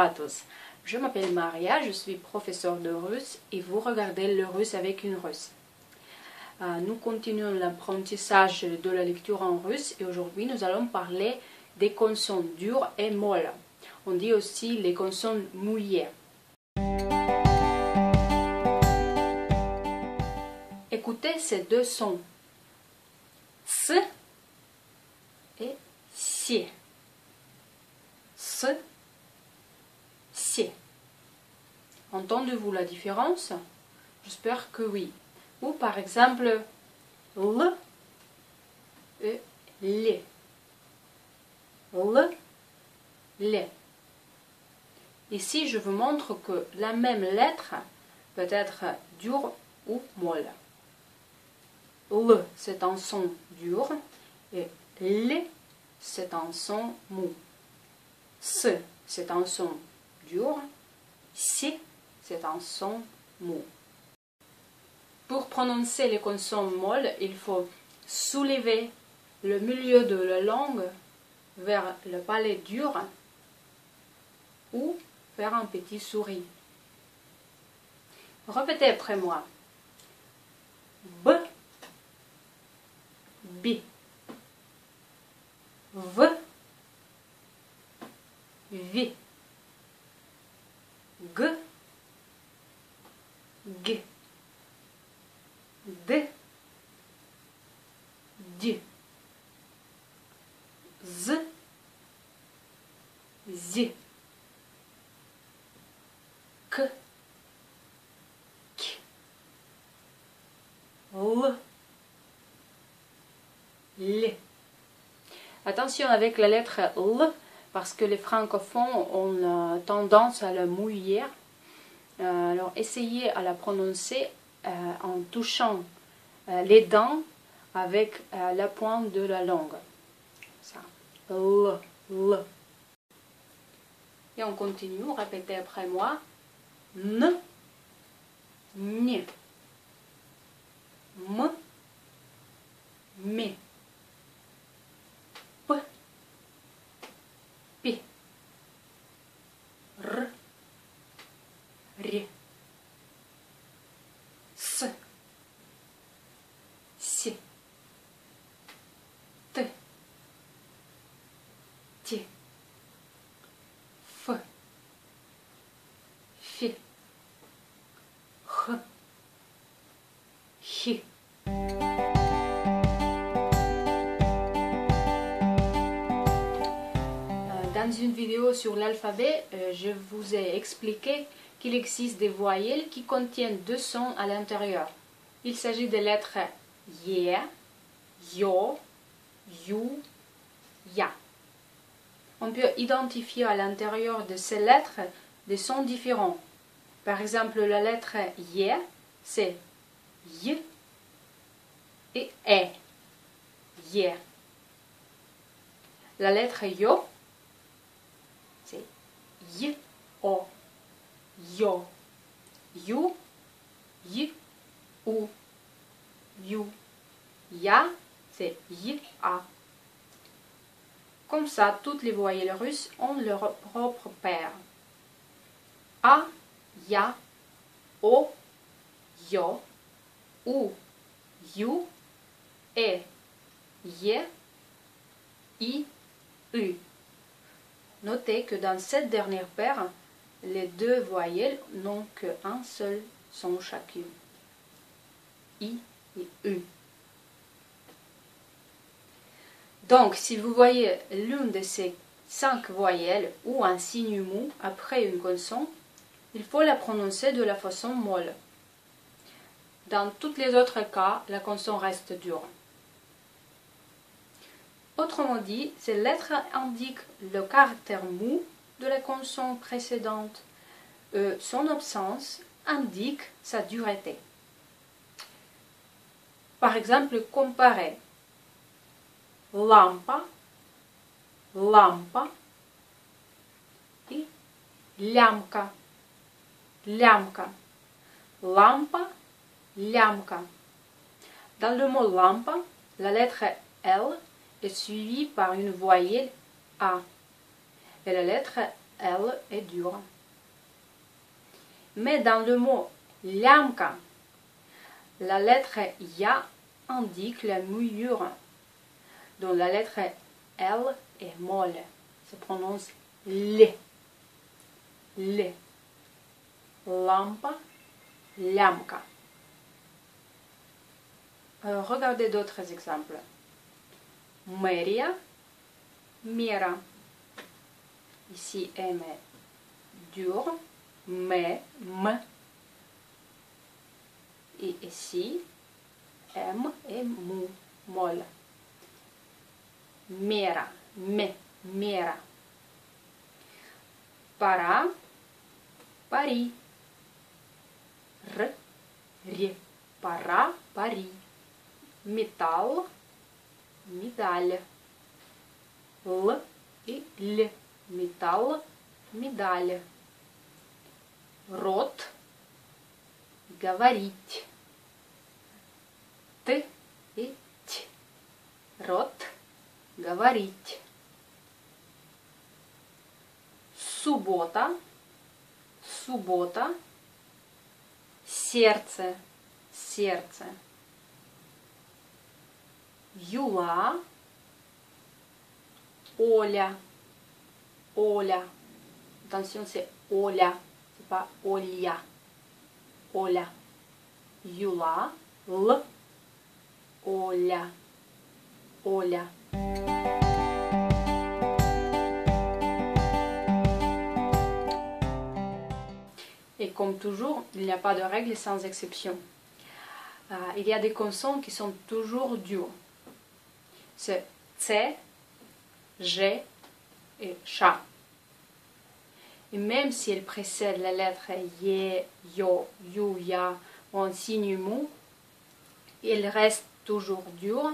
Bonjour à tous, je m'appelle Maria, je suis professeure de russe et vous regardez le russe avec une russe. Nous continuons l'apprentissage de la lecture en russe et aujourd'hui nous allons parler des consonnes dures et molles. On dit aussi les consonnes mouillées. Écoutez ces deux sons, S et Si. S, Si. Entendez-vous la différence? J'espère que oui. Ou par exemple, L et L. L, L. Ici, je vous montre que la même lettre peut être dure ou molle. L, c'est un son dur et L, c'est un son mou. S, c'est un son dur. Si, c'est un son mou. Pour prononcer les consonnes molles, il faut soulever le milieu de la langue vers le palais dur ou faire un petit sourire. Répétez après moi. B, B, V, V, G, G, D, D, Z, Z, K, K, L, L. Attention avec la lettre L, parce que les francophones ont tendance à la mouiller. Alors essayez à la prononcer en touchant les dents avec la pointe de la langue. Ça. L, L. Et on continue, répétez après moi. N, N, M, M, P, P, R, R, S, Si, T, T, F, F, H, H. Dans une vidéo sur l'alphabet, je vous ai expliqué qu'il existe des voyelles qui contiennent deux sons à l'intérieur. Il s'agit des lettres Y, Yo, You, Ya. On peut identifier à l'intérieur de ces lettres des sons différents. Par exemple, la lettre Y, c'est Y et E. Y. La lettre Yo, c'est Y, O. Yo. You, Y, U. You. Ya, c'est Y, A. Comme ça, toutes les voyelles russes ont leur propre paire. A, Ya, O, Yo, U, You, E, Y, I, U. Notez que dans cette dernière paire, les deux voyelles n'ont qu'un seul son chacune. I et U. Donc, si vous voyez l'une de ces 5 voyelles ou un signe mou après une consonne, il faut la prononcer de la façon molle. Dans tous les autres cas, la consonne reste dure. Autrement dit, ces lettres indiquent le caractère mou de la consonne précédente. Son absence indique sa dureté. Par exemple, comparez lampa, lampa et lямка, lямка, lampa, lямка. Dans le mot lampa, la lettre L est suivie par une voyelle A et la lettre L est dur. Mais dans le mot lямка, la lettre Ya indique la mouillure, dont la lettre L est molle, se prononce L. L. Lampa, lямка. Regardez d'autres exemples. Мэрия, мера. Ici, M est dur, mais, M. Et ici, M est mou, molle. Mera, mera. Para, pari. R, para, pari. Металл, медаль. Л и Л. Металл, медаль. Рот, говорить. Т и Т. Рот, говорить. Суббота, суббота. Сердце, сердце. Юла, Оля, Оля. Attention, c'est Оля, c'est pas Оля. Оля. Юла, Л, Оля, Оля. Et comme toujours, il n'y a pas de règle sans exception. Il y a des consonnes qui sont toujours dures. C'est C, G et Cha. Et même si elle précède la lettre Ye, Yo, You, Ya ou en signe mou, il reste toujours dur.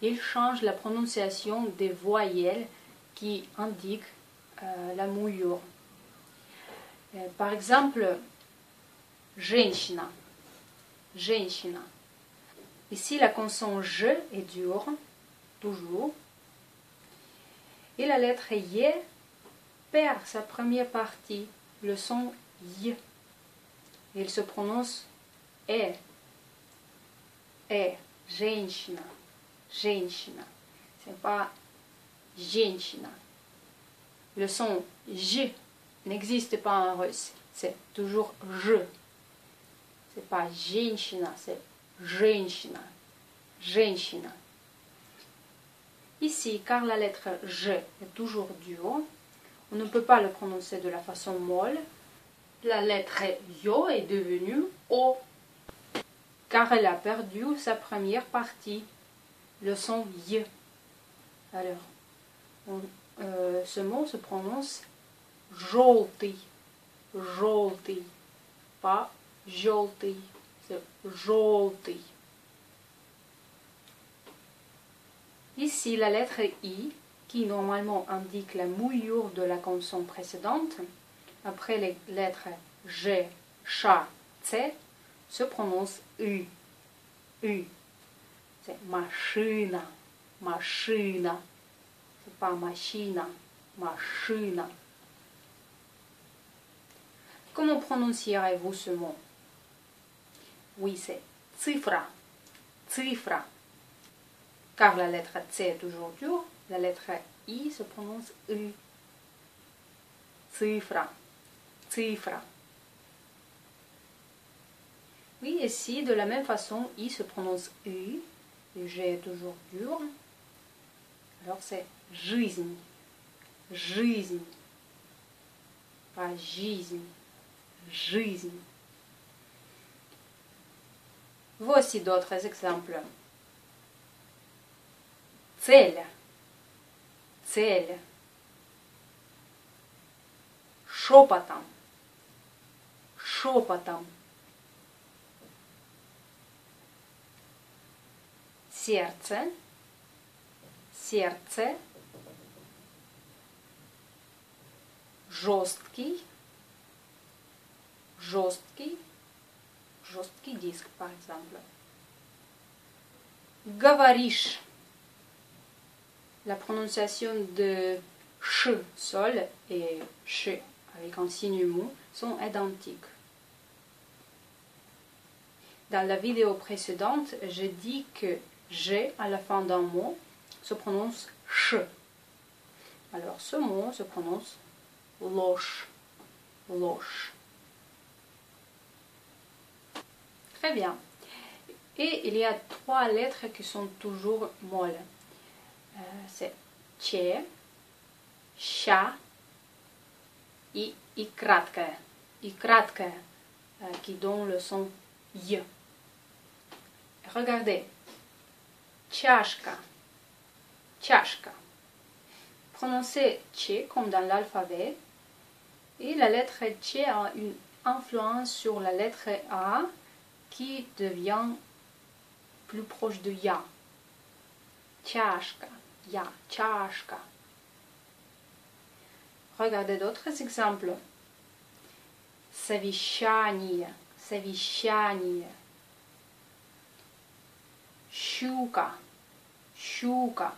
Il change la prononciation des voyelles qui indiquent la mouillure. Par exemple, женщина, женщина. Ici, la consonne J est dure, toujours. Et la lettre Y perd sa première partie, le son Y. Il se prononce E. E, женщина, женщина. C'est pas женщина. Le son J n'existe pas en russe, c'est toujours je. C'est pas женщина, c'est женщина, женщина. Ici, car la lettre J est toujours dure, on ne peut pas le prononcer de la façon molle. La lettre Yo est devenue O, car elle a perdu sa première partie, le son Y. Alors, ce mot se prononce желтый, желтый, pas желтый, c'est желтый. Ici, la lettre I, qui normalement indique la mouillure de la consonne précédente, après les lettres G, Cha, C, se prononce U. U. C'est машина, машина. C'est pas machina, machina. Comment prononcierez-vous ce mot? Oui, c'est цифра, цифра. Car la lettre C est toujours dure, la lettre I se prononce U. Цифра, цифра. Oui, ici, de la même façon, I se prononce U, le G est toujours dur. Alors c'est жизнь, жизнь, pas жизнь, жизнь. Voici d'autres exemples. Цель, цель. Шепотом, шепотом. Сердце, сердце. Жесткий, жесткий. Жесткий диск, par exemple. Говоришь. La prononciation de ch seul et ch avec un signe mou sont identiques. Dans la vidéo précédente, je dis que G à la fin d'un mot se prononce ch. Alors ce mot se prononce loche. Loche. Très bien. Et il y a 3 lettres qui sont toujours molles. C'est che, sha et i kratkое. I kratkое qui donne le son y. Regardez. Чашка. Чашка. Prononcez che comme dans l'alphabet. Et la lettre che a une influence sur la lettre A qui devient plus proche de ya. Чашка. Ya. Чашка. Regardez d'autres exemples. Совещание. Совещание. Щука. Щука.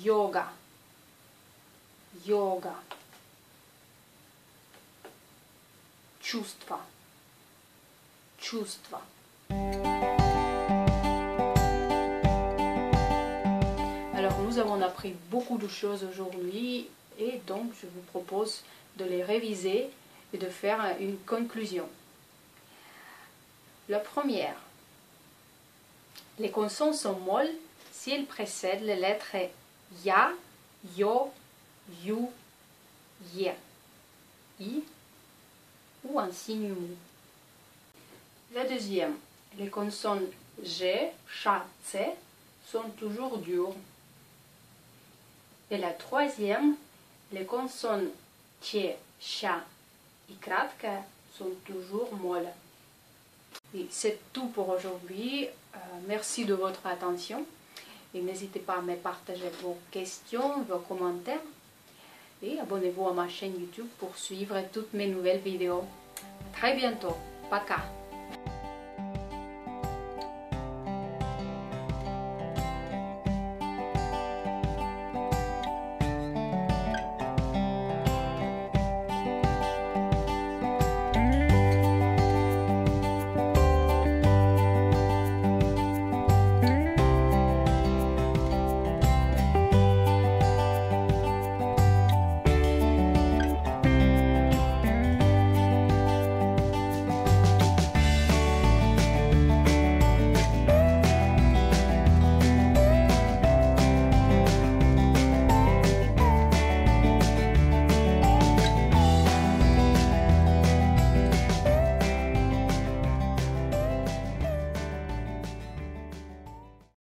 Йога. Йога. Чувство. Чувство. Alors nous avons appris beaucoup de choses aujourd'hui et donc je vous propose de les réviser et de faire une conclusion. La première, les consonnes sont molles s'ils précèdent les lettres ya, yo, you, ye, i ou un signe mou. La deuxième, les consonnes g, cha, tse sont toujours dures. Et la troisième, les consonnes tche, cha et kratka sont toujours molles. Et c'est tout pour aujourd'hui. Merci de votre attention. Et n'hésitez pas à me partager vos questions, vos commentaires. Et abonnez-vous à ma chaîne YouTube pour suivre toutes mes nouvelles vidéos. À très bientôt. Пока!